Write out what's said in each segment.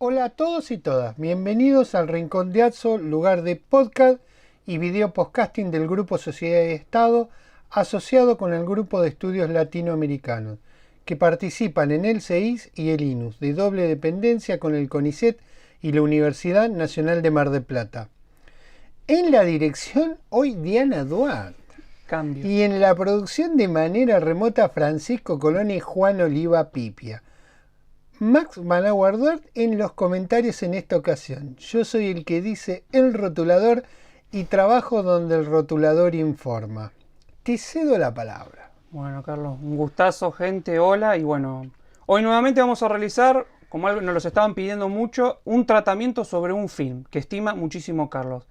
Hola a todos y todas, bienvenidos al Rincón de Atso, lugar de podcast y video podcasting del Grupo Sociedad y Estado, asociado con el Grupo de Estudios Latinoamericanos, que participan en el CEIS y el INUS, de doble dependencia con el CONICET y la Universidad Nacional de Mar del Plata. En la dirección, hoy Diana Duarte. Cambio. Y en la producción de manera remota, Francisco Colón y Juan Oliva Pipia. Max van a guardar en los comentarios en esta ocasión. Yo soy el que dice el rotulador y trabajo donde el rotulador informa. Te cedo la palabra. Bueno, Carlos, un gustazo, gente, hola. Y bueno, hoy nuevamente vamos a realizar, como nos los estaban pidiendo mucho, un tratamiento sobre un film que estima muchísimo Carlos.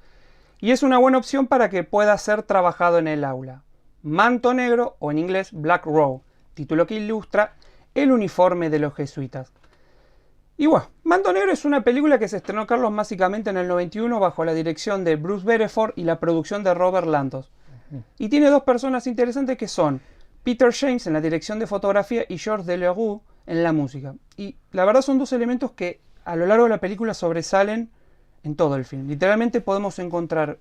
Y es una buena opción para que pueda ser trabajado en el aula. Manto Negro, o en inglés Black Robe, título que ilustra el uniforme de los jesuitas. Y bueno, Manto Negro es una película que se estrenó, Carlos, básicamente en el 91 bajo la dirección de Bruce Beresford y la producción de Robert Lantos. Y tiene dos personas interesantes que son Peter James en la dirección de fotografía y Georges Delerue en la música. Y la verdad son dos elementos que a lo largo de la película sobresalen en todo el film. Literalmente podemos encontrar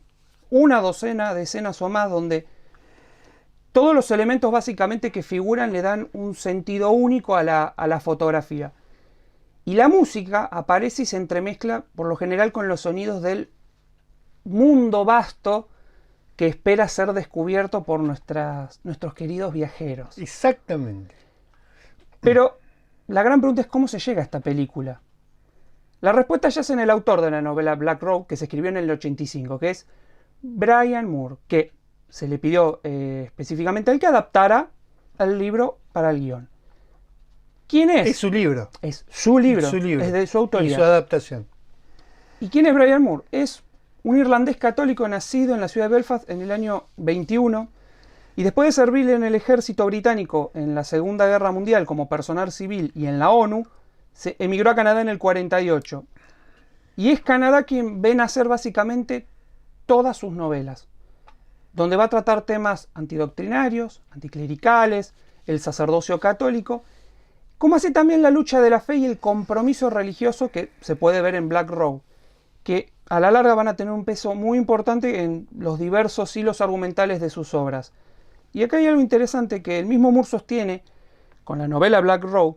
una docena de escenas o más donde todos los elementos básicamente que figuran le dan un sentido único a la fotografía. Y la música aparece y se entremezcla por lo general con los sonidos del mundo vasto que espera ser descubierto por nuestros queridos viajeros. Exactamente. Pero la gran pregunta es ¿cómo se llega a esta película? La respuesta yace en el autor de la novela Black Robe, que se escribió en el 85, que es Brian Moore, que se le pidió específicamente al que adaptara el libro para el guión. ¿Quién es? Es su libro. Es su libro. Su libro. Es de su autoría. Y su adaptación. ¿Y quién es Brian Moore? Es un irlandés católico nacido en la ciudad de Belfast en el año 21 y después de servir en el ejército británico en la Segunda Guerra Mundial como personal civil y en la ONU, se emigró a Canadá en el 48. Y es Canadá quien ve nacer básicamente todas sus novelas, donde va a tratar temas antidoctrinarios, anticlericales, el sacerdocio católico, como así también la lucha de la fe y el compromiso religioso que se puede ver en Black Robe, que a la larga van a tener un peso muy importante en los diversos hilos argumentales de sus obras. Y acá hay algo interesante que el mismo Moore sostiene con la novela Black Robe,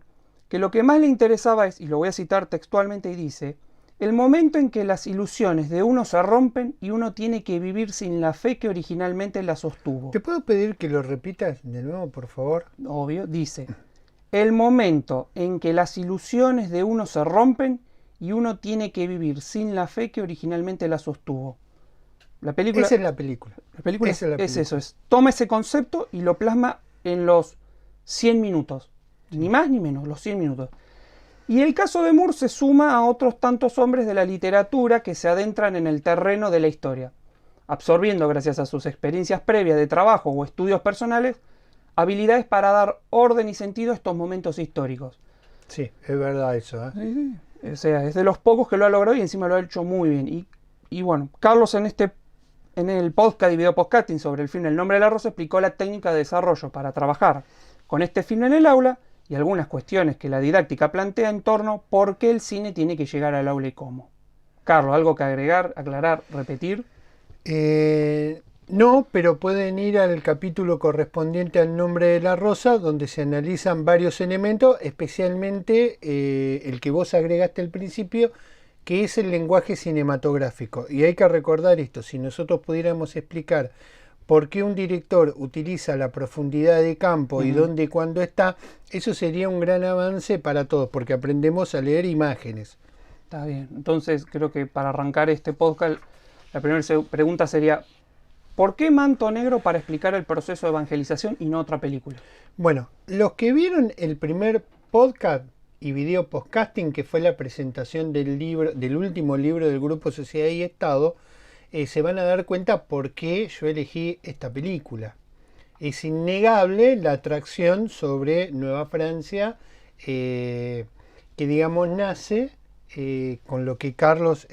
que lo que más le interesaba es, y lo voy a citar textualmente y dice, el momento en que las ilusiones de uno se rompen y uno tiene que vivir sin la fe que originalmente la sostuvo. ¿Te puedo pedir que lo repitas de nuevo, por favor? Obvio, dice, el momento en que las ilusiones de uno se rompen y uno tiene que vivir sin la fe que originalmente la sostuvo. La película, Esa es la película. La película Esa es la película. es eso, toma ese concepto y lo plasma en los 100 minutos. Ni más ni menos, los 100 minutos. Y el caso de Moore se suma a otros tantos hombres de la literatura que se adentran en el terreno de la historia, absorbiendo, gracias a sus experiencias previas de trabajo o estudios personales, habilidades para dar orden y sentido a estos momentos históricos. Sí, es verdad eso. Sí. O sea, es de los pocos que lo ha logrado y encima lo ha hecho muy bien. Y bueno, Carlos en el podcast y video podcasting sobre el film El nombre de la rosa explicó la técnica de desarrollo para trabajar con este film en el aula y algunas cuestiones que la didáctica plantea en torno a por qué el cine tiene que llegar al aula y cómo. Carlos, ¿algo que agregar, aclarar, repetir? No, pero pueden ir al capítulo correspondiente al nombre de la rosa, donde se analizan varios elementos, especialmente el que vos agregaste al principio, que es el lenguaje cinematográfico. Y hay que recordar esto, si nosotros pudiéramos explicar por qué un director utiliza la profundidad de campo y dónde y cuándo está, eso sería un gran avance para todos, porque aprendemos a leer imágenes. Está bien, entonces creo que para arrancar este podcast, la primera pregunta sería, ¿por qué Manto Negro para explicar el proceso de evangelización y no otra película? Bueno, los que vieron el primer podcast y video podcasting, que fue la presentación del último libro del Grupo Sociedad y Estado, se van a dar cuenta por qué yo elegí esta película. Es innegable la atracción sobre Nueva Francia, que digamos nace con lo que Carlos,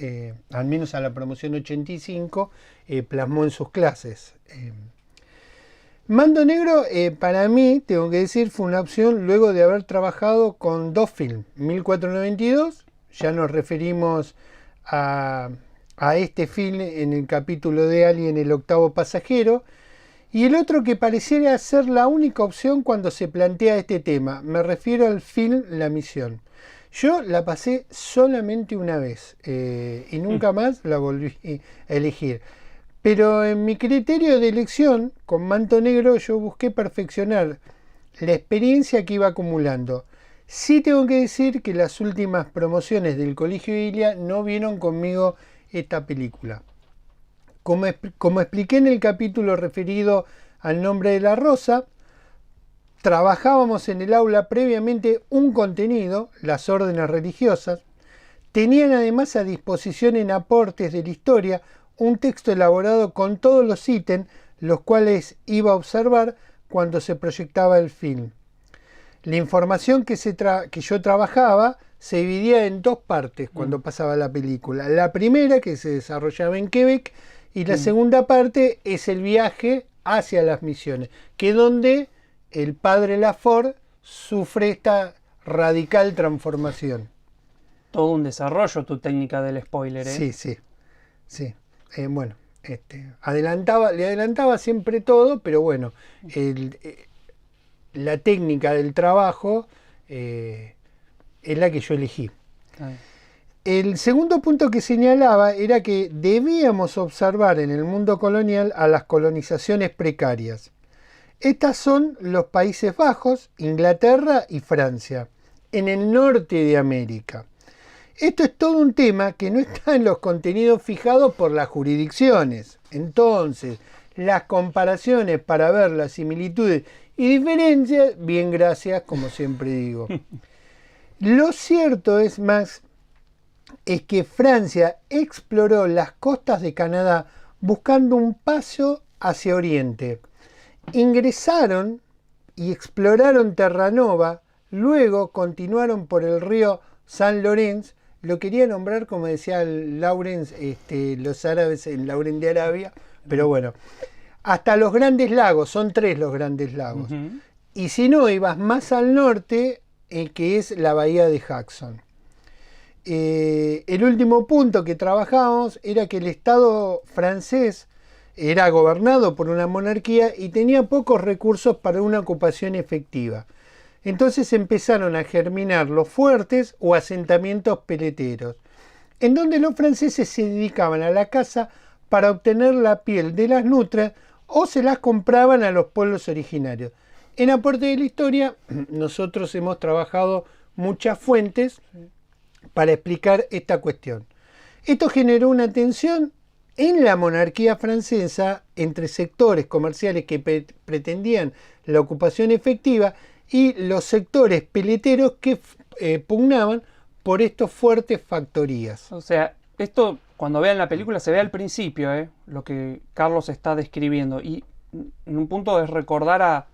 al menos a la promoción 85, plasmó en sus clases. Manto Negro, para mí, tengo que decir, fue una opción luego de haber trabajado con dos films, 1492 ya nos referimos a este film en el capítulo de Alien, el octavo pasajero, y el otro que pareciera ser la única opción cuando se plantea este tema. Me refiero al film La Misión. Yo la pasé solamente una vez y nunca más la volví a elegir. Pero en mi criterio de elección, con Manto Negro, yo busqué perfeccionar la experiencia que iba acumulando. Sí tengo que decir que las últimas promociones del Colegio Ilia no vieron conmigo esta película. Como expliqué en el capítulo referido al nombre de la rosa, trabajábamos en el aula previamente un contenido, las órdenes religiosas. Tenían además a disposición en aportes de la historia un texto elaborado con todos los ítems, los cuales iba a observar cuando se proyectaba el film. La información que yo trabajaba se dividía en dos partes cuando pasaba la película. La primera, que se desarrollaba en Quebec, y la segunda parte es el viaje hacia las misiones, que es donde el padre Lafort sufre esta radical transformación. Todo un desarrollo tu técnica del spoiler, ¿eh? Sí. Bueno, le adelantaba siempre todo, pero bueno, la técnica del trabajo es la que yo elegí. El segundo punto que señalaba era que debíamos observar en el mundo colonial a las colonizaciones precarias. Estas son los Países Bajos, Inglaterra y Francia, en el norte de América. Esto es todo un tema que no está en los contenidos fijados por las jurisdicciones. Entonces, las comparaciones para ver las similitudes y diferencias, bien, gracias, como siempre digo. Lo cierto es, Max, es que Francia exploró las costas de Canadá buscando un paso hacia Oriente. Ingresaron y exploraron Terranova, luego continuaron por el río San Lorenz, lo quería nombrar como decía Lawrence, los árabes en Lauren de Arabia, pero bueno, hasta los Grandes Lagos, son 3 los Grandes Lagos. Y si no, ibas más al norte, que es la bahía de Hudson. El último punto que trabajamos era que el Estado francés era gobernado por una monarquía y tenía pocos recursos para una ocupación efectiva. Entonces empezaron a germinar los fuertes o asentamientos peleteros, en donde los franceses se dedicaban a la caza para obtener la piel de las nutrias o se las compraban a los pueblos originarios. En Aporte de la Historia nosotros hemos trabajado muchas fuentes para explicar esta cuestión. Esto generó una tensión en la monarquía francesa entre sectores comerciales que pretendían la ocupación efectiva y los sectores peleteros que pugnaban por estos fuertes factorías. O sea, esto cuando vean la película se ve al principio, lo que Carlos está describiendo. Y en un punto es recordar a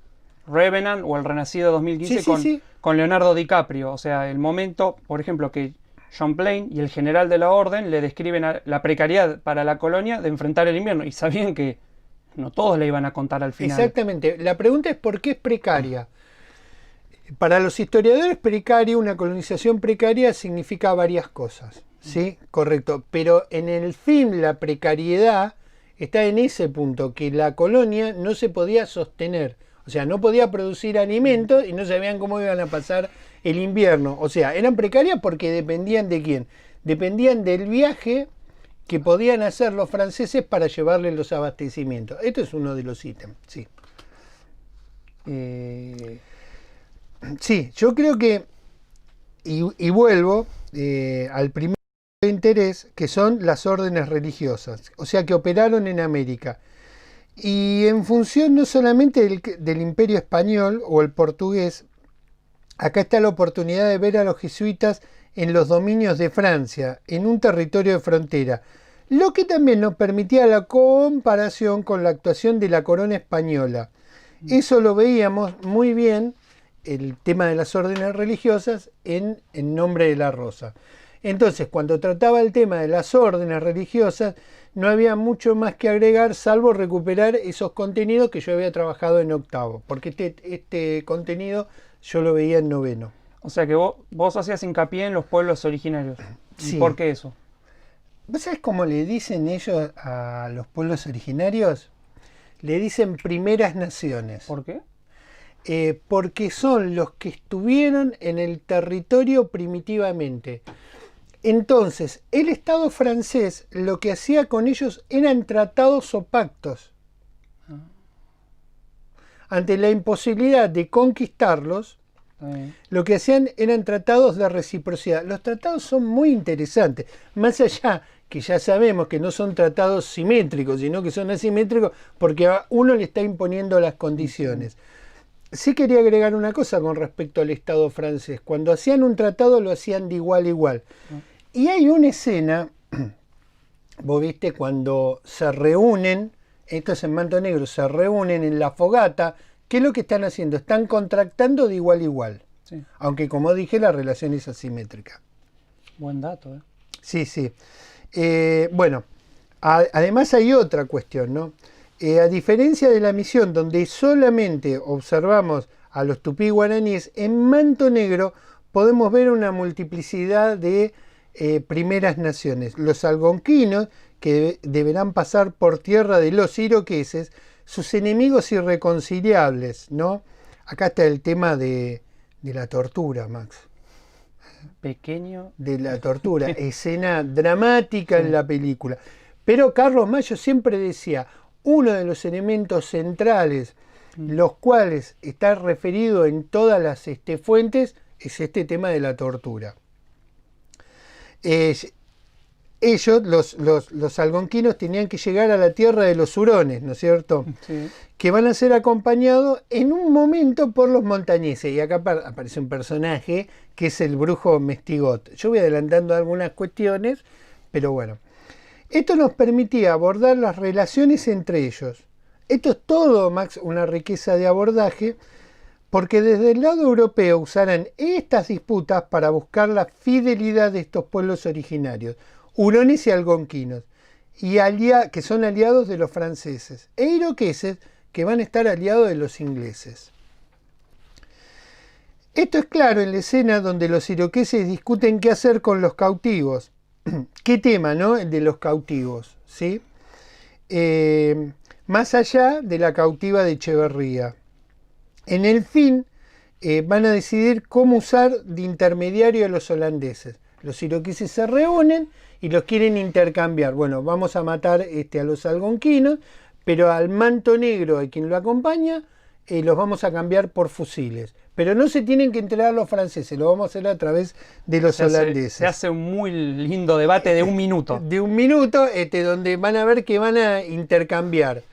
Revenant o El Renacido 2015 con Leonardo DiCaprio. O sea, el momento, por ejemplo, que Champlain y el general de la orden le describen la precariedad para la colonia de enfrentar el invierno. Y sabían que no todos le iban a contar al final. Exactamente. La pregunta es ¿por qué es precaria? Para los historiadores, una colonización precaria significa varias cosas. ¿Sí? Correcto. Pero en el film la precariedad está en ese punto, que la colonia no se podía sostener. O sea, no podía producir alimentos y no sabían cómo iban a pasar el invierno. O sea, eran precarias porque dependían de quién. Dependían del viaje que podían hacer los franceses para llevarles los abastecimientos. Esto es uno de los ítems, sí. Sí, yo creo que, y vuelvo al primer interés, que son las órdenes religiosas, o sea, que operaron en América. Y en función no solamente del Imperio Español o el portugués, acá está la oportunidad de ver a los jesuitas en los dominios de Francia, en un territorio de frontera, lo que también nos permitía la comparación con la actuación de la corona española. Eso lo veíamos muy bien, el tema de las órdenes religiosas, en Nombre de la Rosa. Entonces, cuando trataba el tema de las órdenes religiosas, no había mucho más que agregar, salvo recuperar esos contenidos que yo había trabajado en octavo, porque este contenido yo lo veía en noveno. O sea que vos hacías hincapié en los pueblos originarios. ¿Y Sí. por qué eso? ¿Vos sabés cómo le dicen ellos a los pueblos originarios? Le dicen primeras naciones. ¿Por qué? Porque son los que estuvieron en el territorio primitivamente. Entonces, el Estado francés lo que hacía con ellos eran tratados o pactos. Ante la imposibilidad de conquistarlos, lo que hacían eran tratados de reciprocidad. Los tratados son muy interesantes, más allá que ya sabemos que no son tratados simétricos, sino que son asimétricos porque a uno le está imponiendo las condiciones. Sí quería agregar una cosa con respecto al Estado francés. Cuando hacían un tratado lo hacían de igual a igual. Y hay una escena, vos viste, cuando se reúnen, estos en Manto Negro, se reúnen en la fogata. ¿Qué es lo que están haciendo? Están contractando de igual a igual. Sí. Aunque, como dije, la relación es asimétrica. Buen dato, ¿eh? Sí, sí. Bueno, además hay otra cuestión, ¿no? A diferencia de la misión donde solamente observamos a los tupí guaraníes, en Manto Negro podemos ver una multiplicidad de primeras naciones. Los algonquinos, que deberán pasar por tierra de los iroqueses, sus enemigos irreconciliables, ¿no? Acá está el tema de la tortura, Max. Pequeño. De la tortura, escena dramática en la película. Pero Carlos Mayo siempre decía, uno de los elementos centrales, los cuales está referido en todas las fuentes, es este tema de la tortura. Ellos, los algonquinos, tenían que llegar a la tierra de los hurones, ¿no es cierto? Sí. Que van a ser acompañados en un momento por los montañeses. Y acá aparece un personaje que es el brujo Mestigot. Yo voy adelantando algunas cuestiones, pero bueno. Esto nos permitía abordar las relaciones entre ellos. Esto es todo, Max, una riqueza de abordaje, porque desde el lado europeo usarán estas disputas para buscar la fidelidad de estos pueblos originarios, hurones y algonquinos, y que son aliados de los franceses, e iroqueses, que van a estar aliados de los ingleses. Esto es claro en la escena donde los iroqueses discuten qué hacer con los cautivos. ¿Qué tema, no? El de los cautivos, ¿sí? Más allá de la cautiva de Echeverría. En el fin, van a decidir cómo usar de intermediario a los holandeses. Los iroqueses se reúnen y los quieren intercambiar. Bueno, vamos a matar a los algonquinos, pero al Manto Negro, a quien lo acompaña, los vamos a cambiar por fusiles. Pero no se tienen que entregar los franceses, lo vamos a hacer a través de los holandeses. Se hace un muy lindo debate de un minuto. De un minuto, donde van a ver que van a intercambiar.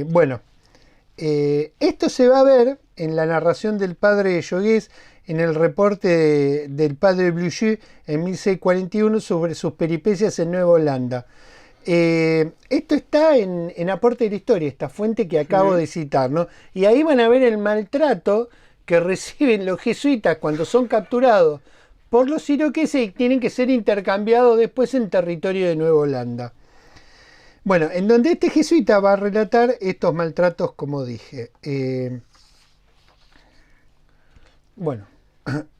Bueno, esto se va a ver en la narración del padre Jogués, en el reporte del padre Blucher en 1641 sobre sus peripecias en Nueva Holanda. Esto está en Aporte de la Historia, esta fuente que acabo de citar, ¿no? Y ahí van a ver el maltrato que reciben los jesuitas cuando son capturados por los iroqueses y tienen que ser intercambiados después en territorio de Nueva Holanda. Bueno, en donde este jesuita va a relatar estos maltratos, como dije. Bueno,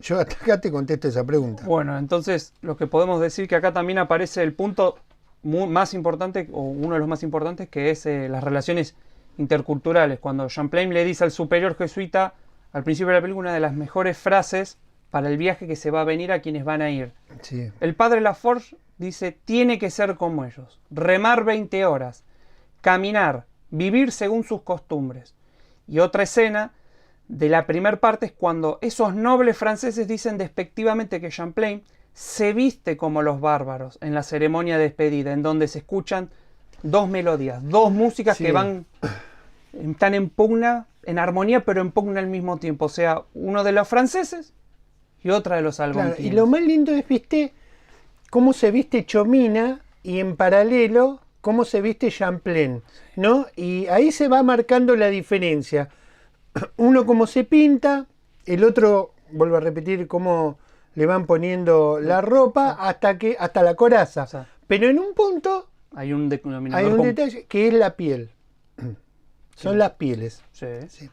yo hasta acá te contesto esa pregunta. Bueno, entonces lo que podemos decir que acá también aparece el punto más importante, o uno de los más importantes, que es las relaciones interculturales. Cuando Champlain le dice al superior jesuita al principio de la película una de las mejores frases para el viaje que se va a venir a quienes van a ir. Sí. El padre Laforge dice, tiene que ser como ellos, remar 20 horas, caminar, vivir según sus costumbres. Y otra escena de la primera parte es cuando esos nobles franceses dicen despectivamente que Champlain se viste como los bárbaros en la ceremonia de despedida, en donde se escuchan dos melodías, dos músicas que están en pugna, en armonía, pero en pugna al mismo tiempo. O sea, uno de los franceses y otra de los algonquinos. Claro, y lo más lindo es, viste, cómo se viste Chomina y en paralelo cómo se viste Champlain, ¿no? Y ahí se va marcando la diferencia. Uno cómo se pinta, el otro, vuelvo a repetir, cómo le van poniendo la ropa hasta la coraza. O sea, pero en un punto hay un detalle que es la piel. Son las pieles. Sí. Sí.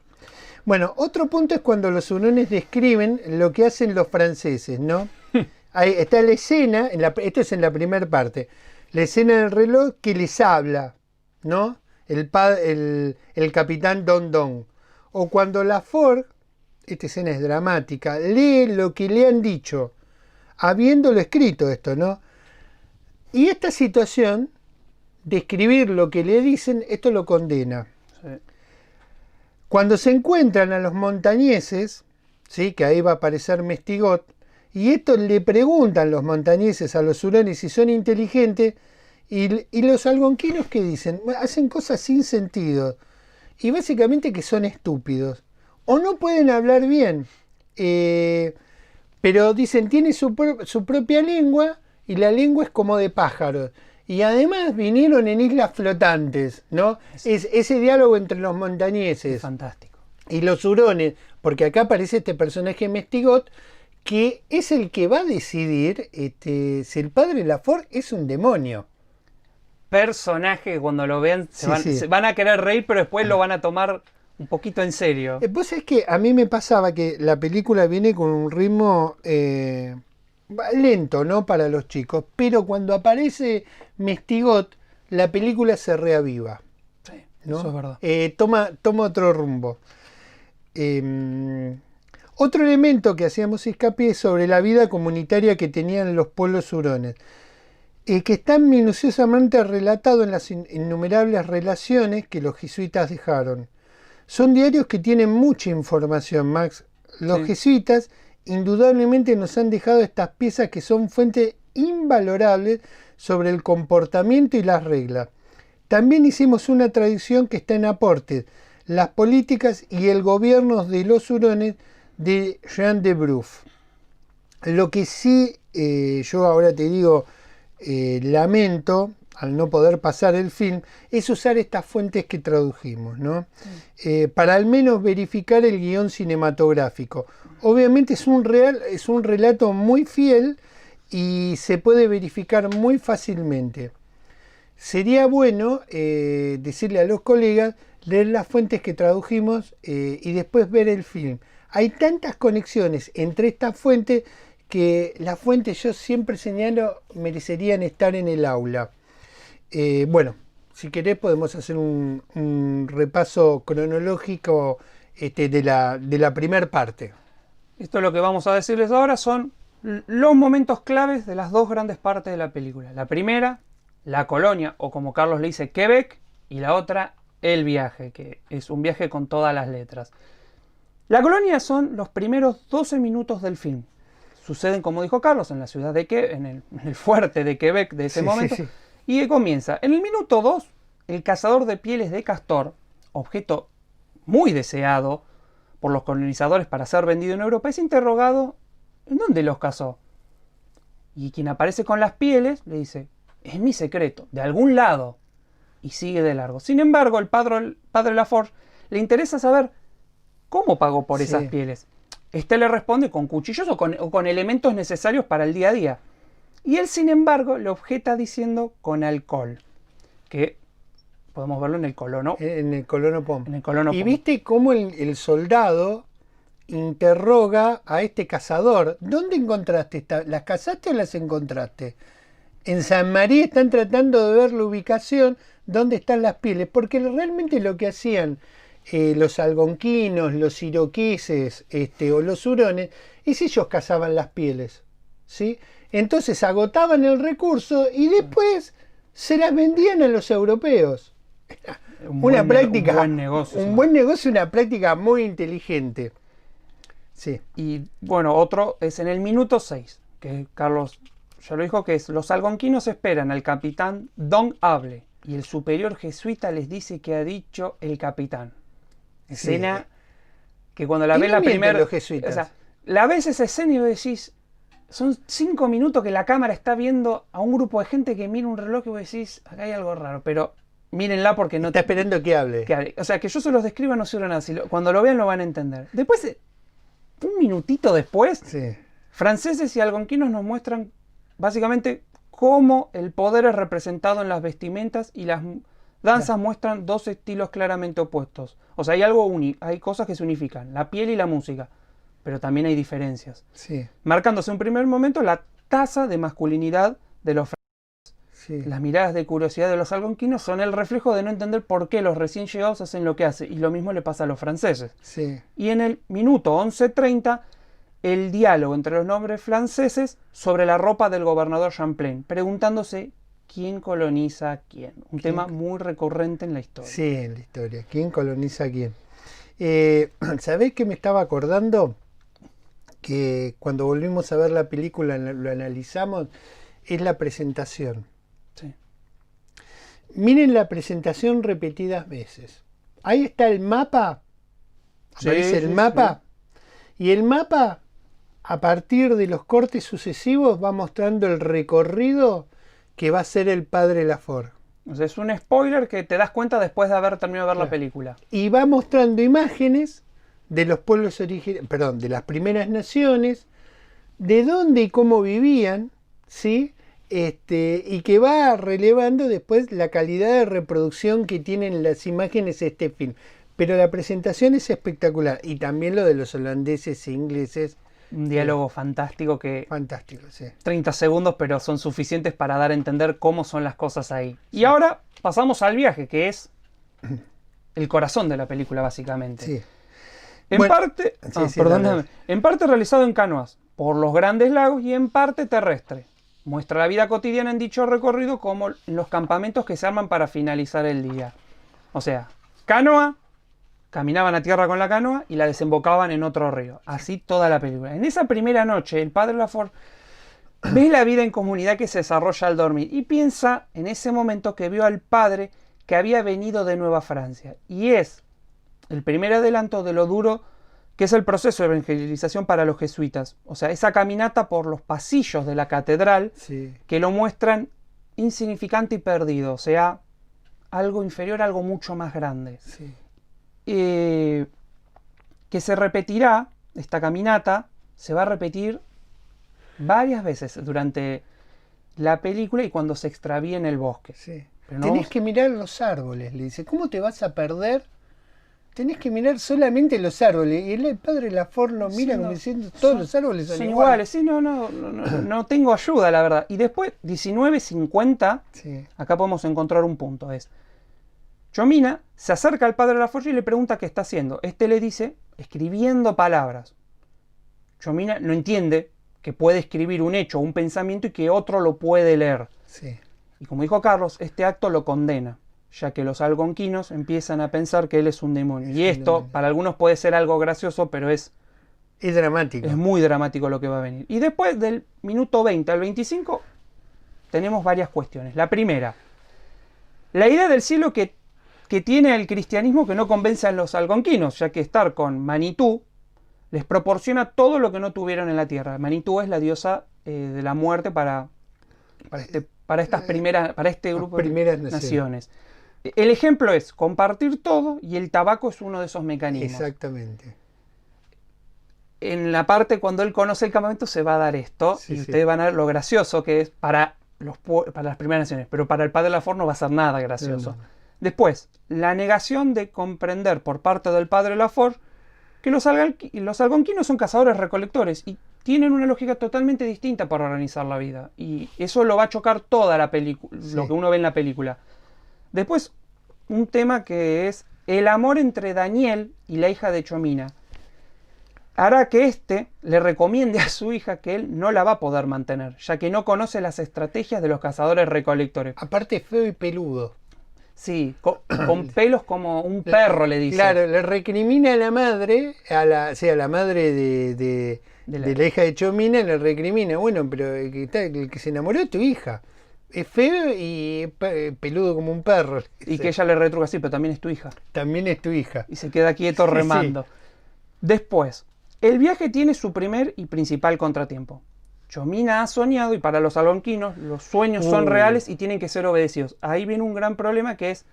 Bueno, otro punto es cuando los hurones describen lo que hacen los franceses, ¿no? Ahí está la escena, esto es en la primera parte, la escena del reloj que les habla, ¿no? El capitán Don Don. O cuando Lafort, esta escena es dramática, lee lo que le han dicho, habiéndolo escrito esto, ¿no? Y esta situación de escribir lo que le dicen, esto lo condena. Sí. Cuando se encuentran a los montañeses, ¿sí? Que ahí va a aparecer Mestigot, y esto le preguntan los montañeses a los hurones si son inteligentes, y los algonquinos que dicen, hacen cosas sin sentido, y básicamente que son estúpidos, o no pueden hablar bien, pero dicen, tiene su propia lengua, y la lengua es como de pájaros. Y además vinieron en islas flotantes, ¿no? Es ese diálogo entre los montañeses. Es fantástico. Y los hurones, porque acá aparece este personaje Mestigot, que es el que va a decidir si el padre Lafort es un demonio. Personaje que cuando lo vean se van a querer reír, pero después lo van a tomar un poquito en serio. Vos sabés que a mí me pasaba que la película viene con un ritmo lento, ¿no? Para los chicos, pero cuando aparece Mestigot, la película se reaviva. Sí, ¿no? eso es verdad. Toma otro rumbo. Otro elemento que hacíamos hincapié es sobre la vida comunitaria que tenían los pueblos hurones, que está minuciosamente relatado en las innumerables relaciones que los jesuitas dejaron. Son diarios que tienen mucha información, Max. Los jesuitas indudablemente nos han dejado estas piezas que son fuentes invalorables sobre el comportamiento y las reglas. También hicimos una tradición que está en aportes, las políticas y el gobierno de los hurones de Jean de Bruff. Lo que sí, yo ahora te digo, lamento, al no poder pasar el film, es usar estas fuentes que tradujimos, ¿no? Para al menos verificar el guión cinematográfico. Obviamente es un relato muy fiel y se puede verificar muy fácilmente. Sería bueno decirle a los colegas, leer las fuentes que tradujimos y después ver el film. Hay tantas conexiones entre estas fuentes que las fuentes, yo siempre señalo, merecerían estar en el aula. Bueno, si querés podemos hacer un repaso cronológico de la primera parte. Esto es lo que vamos a decirles ahora, son los momentos claves de las dos grandes partes de la película. La primera, la colonia, o como Carlos le dice, Quebec, y la otra, el viaje, que es un viaje con todas las letras. La colonia son los primeros 12 minutos del film. Suceden, como dijo Carlos, en la ciudad de Quebec, en el fuerte de Quebec de ese momento. Sí. Y comienza. En el minuto 2, el cazador de pieles de castor, objeto muy deseado por los colonizadores para ser vendido en Europa, es interrogado ¿en dónde los cazó? Y quien aparece con las pieles le dice, es mi secreto, de algún lado. Y sigue de largo. Sin embargo, el padre Lafort le interesa saber cómo pagó por esas pieles. Este le responde con cuchillos o con elementos necesarios para el día a día. Y él, sin embargo, le objeta diciendo con alcohol. Que podemos verlo en el colono. En el colono Pom. En el colono y Pom. Viste cómo el soldado interroga a este cazador. ¿Dónde encontraste? ¿Las cazaste o las encontraste? En San María están tratando de ver la ubicación dónde están las pieles. Porque realmente lo que hacían los algonquinos, los iroqueses o los hurones, es ellos cazaban las pieles, ¿sí? Entonces agotaban el recurso y después se las vendían a los europeos. Un buen negocio, una práctica muy inteligente. Sí. Y bueno, otro es en el minuto 6, que Carlos ya lo dijo, que es los algonquinos esperan al capitán Don hable y el superior jesuita les dice que ha dicho el capitán. Escena que cuando la ves la primera, o sea, la ves esa escena y vos decís, son 5 minutos que la cámara está viendo a un grupo de gente que mira un reloj y vos decís, acá hay algo raro, pero mírenla porque no está esperando que hable. O sea, que yo se los describa no sirve nada, cuando lo vean lo van a entender. Después, un minutito después, franceses y algonquinos nos muestran básicamente cómo el poder es representado en las vestimentas y las danzas muestran dos estilos claramente opuestos. O sea, hay algo único, hay cosas que se unifican, la piel y la música, pero también hay diferencias. Sí. Marcándose en un primer momento la tasa de masculinidad de los franceses. Sí. Las miradas de curiosidad de los algonquinos son el reflejo de no entender por qué los recién llegados hacen lo que hacen, y lo mismo le pasa a los franceses. Sí. Y en el minuto 11:30, el diálogo entre los nombres franceses sobre la ropa del gobernador Champlain, preguntándose quién coloniza a quién. Un tema muy recurrente en la historia. Sí, en la historia. ¿Quién coloniza a quién? ¿Sabés que me estaba acordando? Que cuando volvimos a ver la película, lo analizamos, es la presentación. Sí. Miren la presentación repetidas veces. Ahí está el mapa. Aparece el mapa. Sí. Y el mapa, a partir de los cortes sucesivos, va mostrando el recorrido que va a ser el padre Lafort. O sea, es un spoiler que te das cuenta después de haber terminado de ver la película. Y va mostrando imágenes de los pueblos originarios, perdón, de las primeras naciones, de dónde y cómo vivían, ¿sí? Y que va relevando después la calidad de reproducción que tienen las imágenes de este film. Pero la presentación es espectacular. Y también lo de los holandeses e ingleses. Un diálogo fantástico que... Fantástico, sí. 30 segundos, pero son suficientes para dar a entender cómo son las cosas ahí. Sí. Y ahora pasamos al viaje, que es el corazón de la película, básicamente. Sí. En parte realizado en canoas, por los grandes lagos, y en parte terrestre. Muestra la vida cotidiana en dicho recorrido, como en los campamentos que se arman para finalizar el día. O sea, canoa, caminaban a tierra con la canoa y la desembocaban en otro río. Así toda la película. En esa primera noche, el padre Lafort ve la vida en comunidad que se desarrolla al dormir y piensa en ese momento que vio al padre que había venido de Nueva Francia. Y es el primer adelanto de lo duro que es el proceso de evangelización para los jesuitas. O sea, esa caminata por los pasillos de la catedral, sí, que lo muestran insignificante y perdido. O sea, algo inferior a algo mucho más grande. Sí. Que se repetirá, esta caminata se va a repetir varias veces durante la película y cuando se extravíe en el bosque. Sí. Pero tenés que mirar los árboles, le dice. ¿Cómo te vas a perder? Tenés que mirar solamente los árboles. Y el padre Lafort lo mira como diciendo, todos los árboles son iguales. Sí, no tengo ayuda, la verdad. Y después, 19:50, sí, acá podemos encontrar un punto. Es Chomina se acerca al padre Lafort y le pregunta qué está haciendo. Este le dice, escribiendo palabras. Chomina no entiende que puede escribir un hecho, un pensamiento y que otro lo puede leer. Sí. Y como dijo Carlos, este acto lo condena, ya que los algonquinos empiezan a pensar que él es un demonio. Y esto, para algunos puede ser algo gracioso, pero es dramático. Es muy dramático lo que va a venir. Y después del minuto 20 al 25 tenemos varias cuestiones. La primera, la idea del cielo que tiene el cristianismo que no convence a los algonquinos, ya que estar con Manitú les proporciona todo lo que no tuvieron en la tierra. Manitú es la diosa de la muerte para este grupo de naciones. El ejemplo es compartir todo y el tabaco es uno de esos mecanismos. Exactamente. En la parte cuando él conoce el campamento se va a dar esto, sí, y ustedes van a ver lo gracioso que es para las primeras naciones, pero para el padre Lafort no va a ser nada gracioso. No. Después, la negación de comprender por parte del padre Lafort que los algonquinos son cazadores-recolectores y tienen una lógica totalmente distinta para organizar la vida. Y eso lo va a chocar toda la película, lo que uno ve en la película. Después, un tema que es el amor entre Daniel y la hija de Chomina. Hará que éste le recomiende a su hija que él no la va a poder mantener, ya que no conoce las estrategias de los cazadores-recolectores. Aparte feo y peludo. Sí, con pelos como un perro, le dice. Claro, le recrimina a la madre, a la madre de la hija de Chomina, le recrimina, bueno, pero el que se enamoró es tu hija. Es feo y peludo como un perro. Y que ella le retruca así, pero también es tu hija. También es tu hija. Y se queda quieto remando. Sí. Después, el viaje tiene su primer y principal contratiempo. Chomina ha soñado y para los algonquinos los sueños son reales y tienen que ser obedecidos. Ahí viene un gran problema que es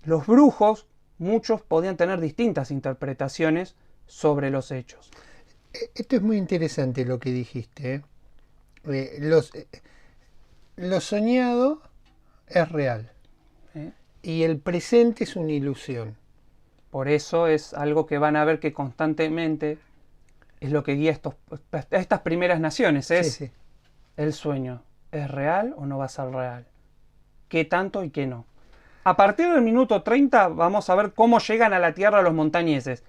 los brujos, muchos podían tener distintas interpretaciones sobre los hechos. Esto es muy interesante lo que dijiste. Lo soñado es real. y el presente es una ilusión. Por eso es algo que van a ver que constantemente es lo que guía estas primeras naciones. Es Sí, sí. el sueño. ¿Es real o no va a ser real? ¿Qué tanto y qué no? A partir del minuto 30 vamos a ver cómo llegan a la Tierra los montañeses.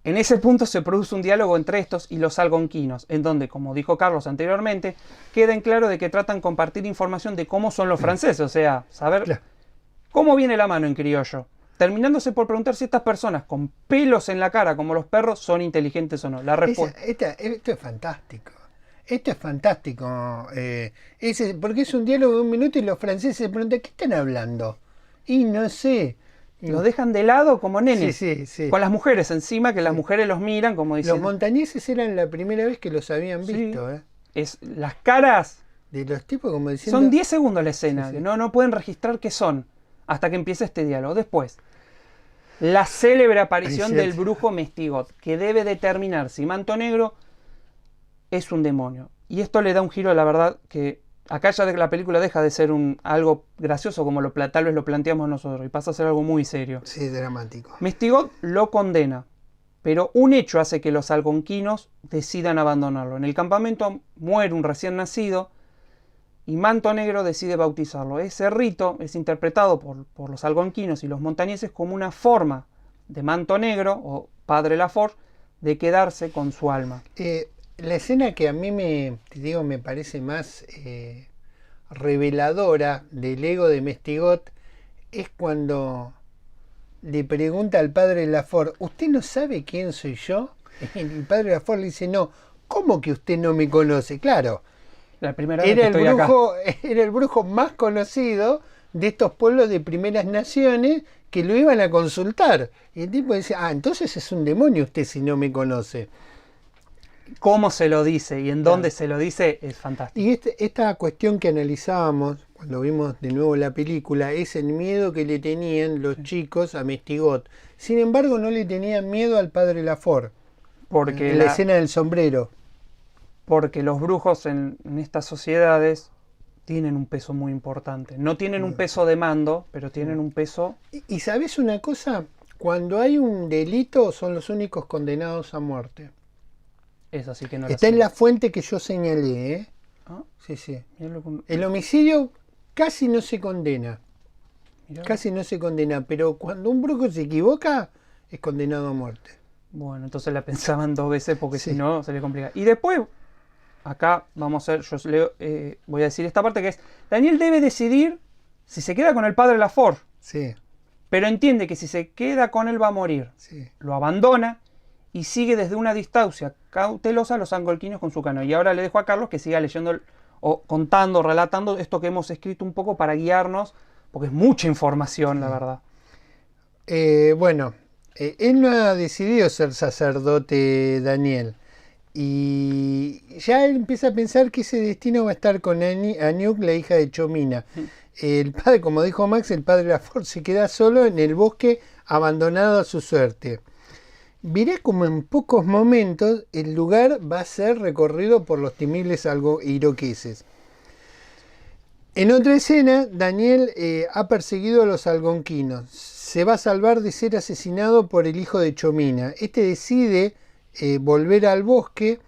En ese punto se produce un diálogo entre estos y los algonquinos, en donde, como dijo Carlos anteriormente, queda en claro de que tratan de compartir información de cómo son los franceses, o sea, saber Claro. cómo viene la mano en criollo, terminándose por preguntar si estas personas con pelos en la cara, como los perros, son inteligentes o no. La respuesta... Esto es fantástico. Esto es fantástico. Porque es un diálogo de un minuto y los franceses se preguntan, ¿qué están hablando? Y no sé. Los dejan de lado como nenes, Sí. con las mujeres encima, que las mujeres los miran como Los diciendo... montañeses eran la primera vez que los habían Sí. visto. Las caras... De los tipos como diciendo... Son 10 segundos la escena, Sí. que no pueden registrar qué son, hasta que empieza este diálogo. Después, la célebre aparición del brujo Mestigot, que debe determinar si Manto Negro es un demonio. Y esto le da un giro, la verdad, que acá ya la película deja de ser algo gracioso como tal vez lo planteamos nosotros, y pasa a ser algo muy serio. Sí, dramático. Mestigot lo condena, pero un hecho hace que los algonquinos decidan abandonarlo. En el campamento muere un recién nacido y Manto Negro decide bautizarlo. Ese rito es interpretado por los algonquinos y los montañeses como una forma de Manto Negro, o Padre Lafort, de quedarse con su alma. La escena que a mí me parece más reveladora del ego de Mestigot es cuando le pregunta al padre Lafort, ¿usted no sabe quién soy yo? El padre Lafort le dice, no, ¿cómo que usted no me conoce? Claro, La primera vez que estoy acá. era el brujo más conocido de estos pueblos de primeras naciones que lo iban a consultar. Y el tipo dice, entonces es un demonio usted si no me conoce. Cómo se lo dice y en dónde se lo dice es fantástico. Y esta cuestión que analizábamos cuando vimos de nuevo la película es el miedo que le tenían los chicos a Mestigot. Sin embargo, no le tenían miedo al padre Lafort. Porque En la escena del sombrero. Porque los brujos en estas sociedades tienen un peso muy importante. No tienen un peso de mando, pero tienen un peso... Y ¿sabes una cosa? Cuando hay un delito son los únicos condenados a muerte. Es así que no Está en la fuente que yo señalé, ¿eh? ¿Ah? Sí. Mirá El homicidio casi no se condena. mirá. Casi no se condena, pero cuando un brujo se equivoca, es condenado a muerte. Bueno, entonces la pensaban 2 veces porque Sí. si no se le complica. Y después, acá vamos a hacer, voy a decir esta parte que es, Daniel debe decidir si se queda con el padre Lafort, Sí, pero entiende que si se queda con él va a morir. sí. Lo abandona y sigue desde una distancia cautelosa a los algonquinos con su canoa. Y ahora le dejo a Carlos que siga leyendo o contando, relatando esto que hemos escrito un poco para guiarnos, porque es mucha información, la verdad. Bueno, él no ha decidido ser sacerdote, Daniel. Y ya él empieza a pensar que ese destino va a estar con Aniuk, la hija de Chomina. El padre, como dijo Max, el padre Lafort se queda solo en el bosque, abandonado a su suerte. Verá como en pocos momentos el lugar va a ser recorrido por los temibles iroqueses. En otra escena, Daniel ha perseguido a los algonquinos. Se va a salvar de ser asesinado por el hijo de Chomina. Este decide volver al bosque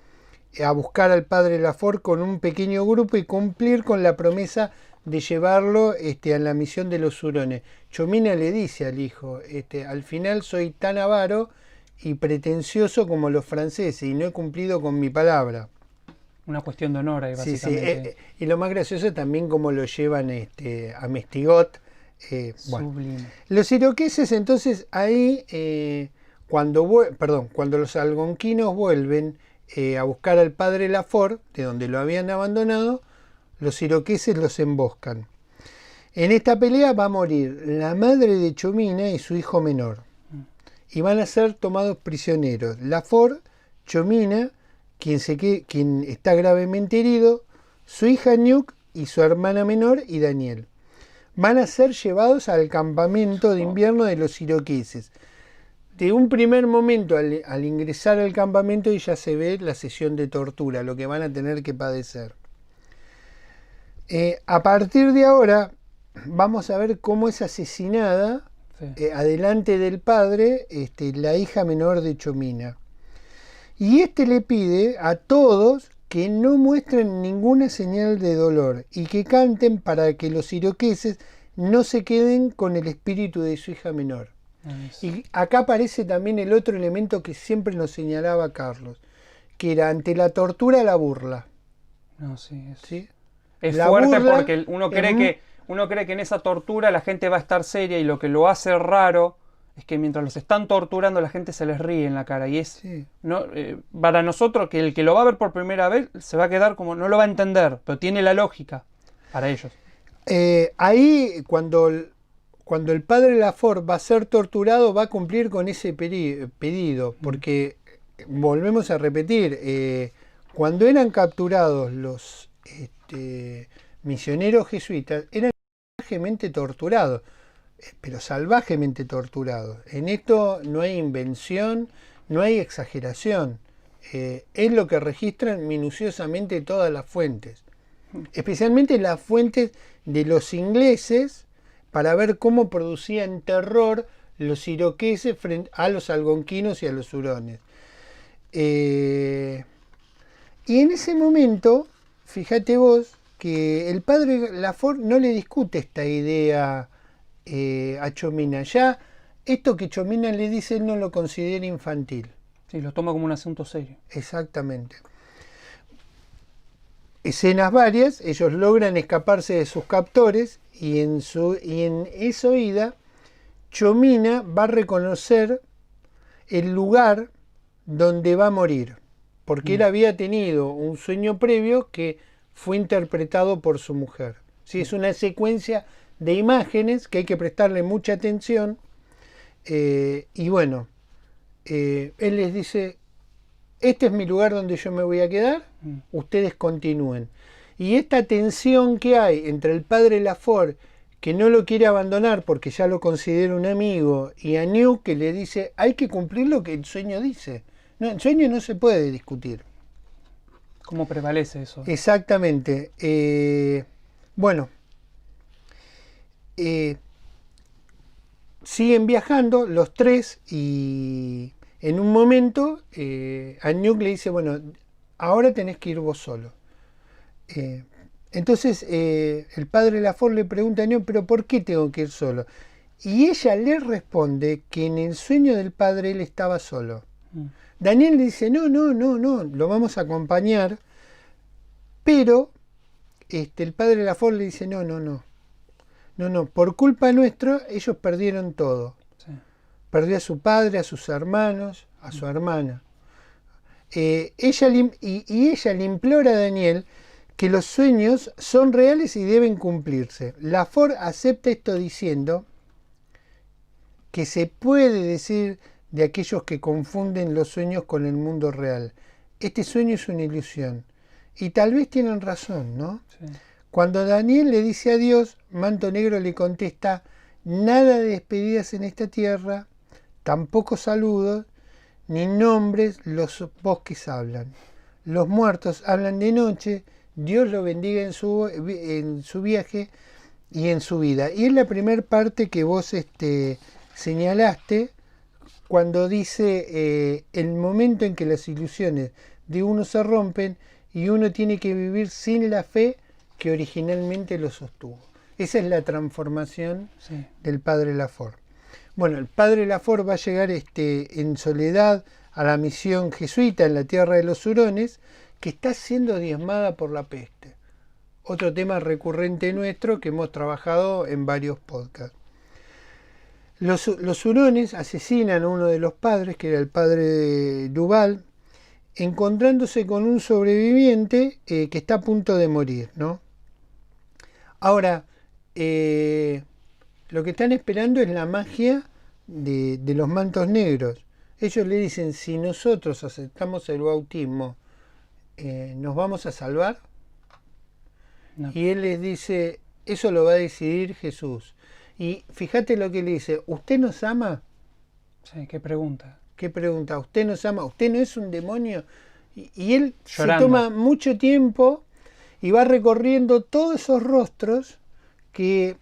a buscar al padre Lafort con un pequeño grupo y cumplir con la promesa de llevarlo a la misión de los hurones. Chomina le dice al hijo, al final soy tan avaro y pretencioso como los franceses y no he cumplido con mi palabra. Una cuestión de honor ahí, básicamente. Y lo más gracioso es también cómo lo llevan a Mestigot. Sublime. Los iroqueses entonces ahí, cuando los algonquinos vuelven a buscar al padre Lafort, de donde lo habían abandonado, los iroqueses los emboscan. En esta pelea va a morir la madre de Chomina y su hijo menor. Y van a ser tomados prisioneros Lafort, Chomina, quien está gravemente herido, su hija Aniuk y su hermana menor y Daniel. Van a ser llevados al campamento de invierno de los iroqueses. De un primer momento, al ingresar al campamento, ya se ve la sesión de tortura, lo que van a tener que padecer. A partir de ahora, vamos a ver cómo es asesinada Sí. adelante del padre la hija menor de Chomina. Y le pide a todos que no muestren ninguna señal de dolor y que canten para que los iroqueses no se queden con el espíritu de su hija menor. Y acá aparece también el otro elemento que siempre nos señalaba Carlos, que era ante la tortura la burla. No, sí, ¿Sí? es La fuerte burla porque uno cree que en esa tortura la gente va a estar seria y lo que lo hace raro es que mientras los están torturando la gente se les ríe en la cara y es Sí. no, para nosotros que el que lo va a ver por primera vez se va a quedar como no lo va a entender, pero tiene la lógica para ellos. Ahí cuando el padre Lafort va a ser torturado va a cumplir con ese pedido, porque volvemos a repetir, cuando eran capturados los misioneros jesuitas eran salvajemente torturados, pero salvajemente torturados. En esto no hay invención, no hay exageración. Es lo que registran minuciosamente todas las fuentes. Especialmente las fuentes de los ingleses para ver cómo producían terror los iroqueses frente a los algonquinos y a los hurones. Y en ese momento, fíjate vos, que el padre Lafort no le discute esta idea a Chomina. Ya esto que Chomina le dice, él no lo considera infantil. Sí, lo toma como un asunto serio. Exactamente. Escenas varias, ellos logran escaparse de sus captores y en esa huida Chomina va a reconocer el lugar donde va a morir, porque él había tenido un sueño previo que fue interpretado por su mujer. ¿Sí? Es una secuencia de imágenes que hay que prestarle mucha atención y bueno, él les dice, este es mi lugar donde yo me voy a quedar, ustedes continúen. Y esta tensión que hay entre el padre Lafort, que no lo quiere abandonar porque ya lo considera un amigo, y a New, que le dice, hay que cumplir lo que el sueño dice. No, el sueño no se puede discutir. ¿Cómo prevalece eso? Exactamente. Bueno, siguen viajando los tres y en un momento a Nuke le dice, bueno, ahora tenés que ir vos solo. Entonces el padre Lafort le pregunta a Nuke, pero ¿por qué tengo que ir solo? Y ella le responde que en el sueño del padre él estaba solo. Daniel le dice, no, lo vamos a acompañar, pero el padre Lafort le dice, no, por culpa nuestra ellos perdieron todo. Sí. Perdió a su padre, a sus hermanos, a su hermana. Ella le implora a Daniel que los sueños son reales y deben cumplirse. Lafort acepta esto diciendo que se puede decir de aquellos que confunden los sueños con el mundo real. Este sueño es una ilusión. Y tal vez tienen razón, ¿no? Sí. Cuando Daniel le dice adiós, Manto Negro le contesta, nada de despedidas en esta tierra, tampoco saludos, ni nombres, los bosques hablan. Los muertos hablan de noche, Dios lo bendiga en su viaje y en su vida. Y es la primera parte que vos señalaste cuando dice el momento en que las ilusiones de uno se rompen y uno tiene que vivir sin la fe que originalmente lo sostuvo. Esa es la transformación del padre Lafort. Bueno, el padre Lafort va a llegar en soledad a la misión jesuita en la tierra de los hurones, que está siendo diezmada por la peste. Otro tema recurrente nuestro que hemos trabajado en varios podcasts. Los hurones asesinan a uno de los padres, que era el padre Duval, encontrándose con un sobreviviente que está a punto de morir, ¿no? Ahora, lo que están esperando es la magia de los mantos negros. Ellos le dicen, si nosotros aceptamos el bautismo, ¿nos vamos a salvar? No. Y él les dice, eso lo va a decidir Jesús. Y fíjate lo que le dice, ¿usted nos ama? Sí, qué pregunta. ¿Qué pregunta? ¿Usted nos ama? ¿Usted no es un demonio? Y él llorando. Se toma mucho tiempo y va recorriendo todos esos rostros que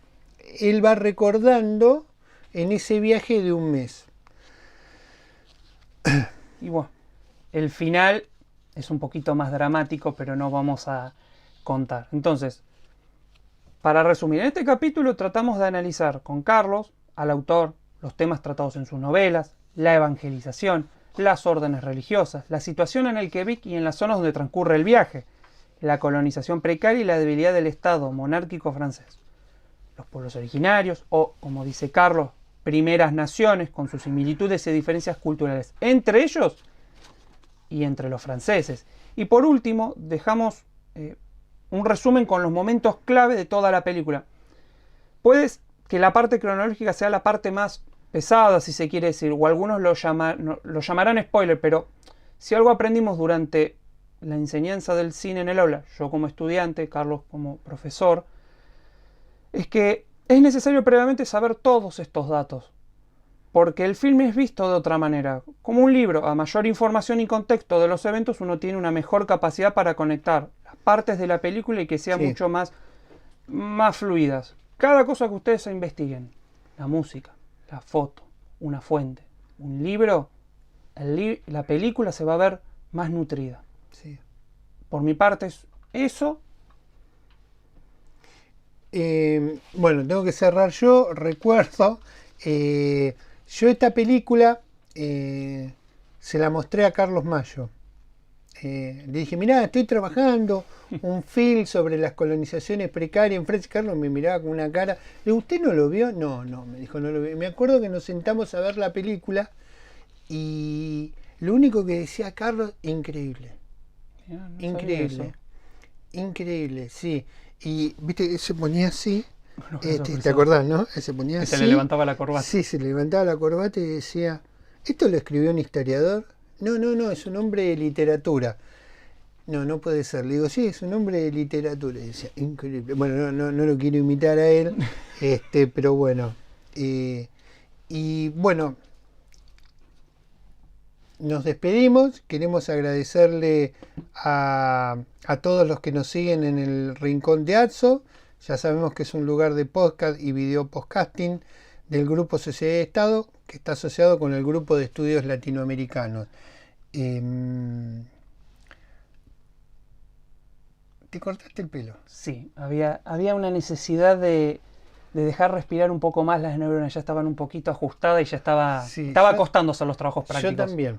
él va recordando en ese viaje de un mes. Y bueno, el final es un poquito más dramático, pero no vamos a contar. Entonces, para resumir, en este capítulo tratamos de analizar con Carlos, al autor, los temas tratados en sus novelas, la evangelización, las órdenes religiosas, la situación en el Quebec y en las zonas donde transcurre el viaje, la colonización precaria y la debilidad del Estado monárquico francés, los pueblos originarios o, como dice Carlos, primeras naciones con sus similitudes y diferencias culturales entre ellos y entre los franceses. Y por último, dejamos un resumen con los momentos clave de toda la película. Puede que la parte cronológica sea la parte más pesada, si se quiere decir, o algunos lo llamarán spoiler, pero si algo aprendimos durante la enseñanza del cine en el aula, yo como estudiante, Carlos como profesor, es que es necesario previamente saber todos estos datos, porque el film es visto de otra manera. Como un libro, a mayor información y contexto de los eventos, uno tiene una mejor capacidad para conectar las partes de la película y que sean mucho más fluidas. Cada cosa que ustedes investiguen, la música, la foto, una fuente, un libro, la película se va a ver más nutrida. Sí. Por mi parte es eso. Bueno, tengo que cerrar yo. Recuerdo, yo esta película se la mostré a Carlos Mayo. Le dije, mirá, estoy trabajando un film sobre las colonizaciones precarias en Francia. Carlos me miraba con una cara. Le digo, ¿usted no lo vio? No, me dijo, no lo vio. Me acuerdo que nos sentamos a ver la película y lo único que decía Carlos, increíble. No increíble. Increíble, sí. Y, viste, se ponía así. Bueno, ¿te acordás, no? Se ponía así. Se le levantaba la corbata. Sí, se le levantaba la corbata y decía, ¿esto lo escribió un historiador? No, es un hombre de literatura. No puede ser. Le digo, sí, es un hombre de literatura. Y decía, increíble. Bueno, no lo quiero imitar a él, pero bueno. Y bueno, nos despedimos. Queremos agradecerle a todos los que nos siguen en el Rincón de Atso. Ya sabemos que es un lugar de podcast y video podcasting del Grupo Sociedad y Estado, que está asociado con el Grupo de Estudios Latinoamericanos. ¿Te cortaste el pelo? Sí, había una necesidad de dejar respirar un poco más las neuronas. Ya estaban un poquito ajustadas y ya estaba costando hacer los trabajos prácticos. Yo también.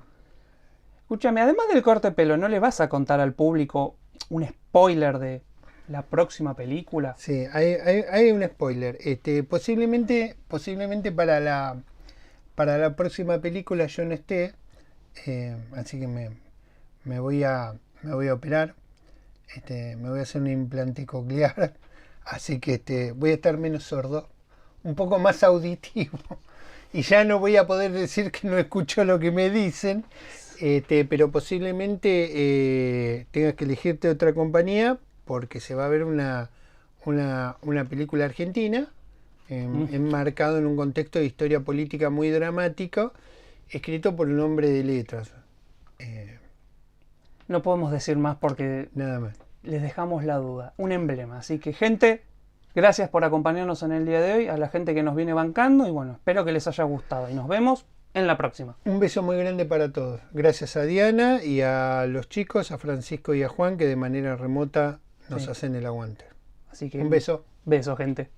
Escúchame, además del corte de pelo, ¿no le vas a contar al público un spoiler de la próxima película? Sí, hay un spoiler. Posiblemente para la próxima película yo no esté, así que me voy a operar. Me voy a hacer un implante coclear, así que voy a estar menos sordo, un poco más auditivo, y ya no voy a poder decir que no escucho lo que me dicen, pero posiblemente tengas que elegirte otra compañía, porque se va a ver una película argentina, enmarcado en un contexto de historia política muy dramático, escrito por un hombre de letras. No podemos decir más porque nada más. Les dejamos la duda, un emblema. Así que, gente, gracias por acompañarnos en el día de hoy, a la gente que nos viene bancando y bueno, espero que les haya gustado y nos vemos en la próxima. Un beso muy grande para todos. Gracias a Diana y a los chicos, a Francisco y a Juan, que de manera remota nos hacen el aguante. Así que un beso. Beso, gente.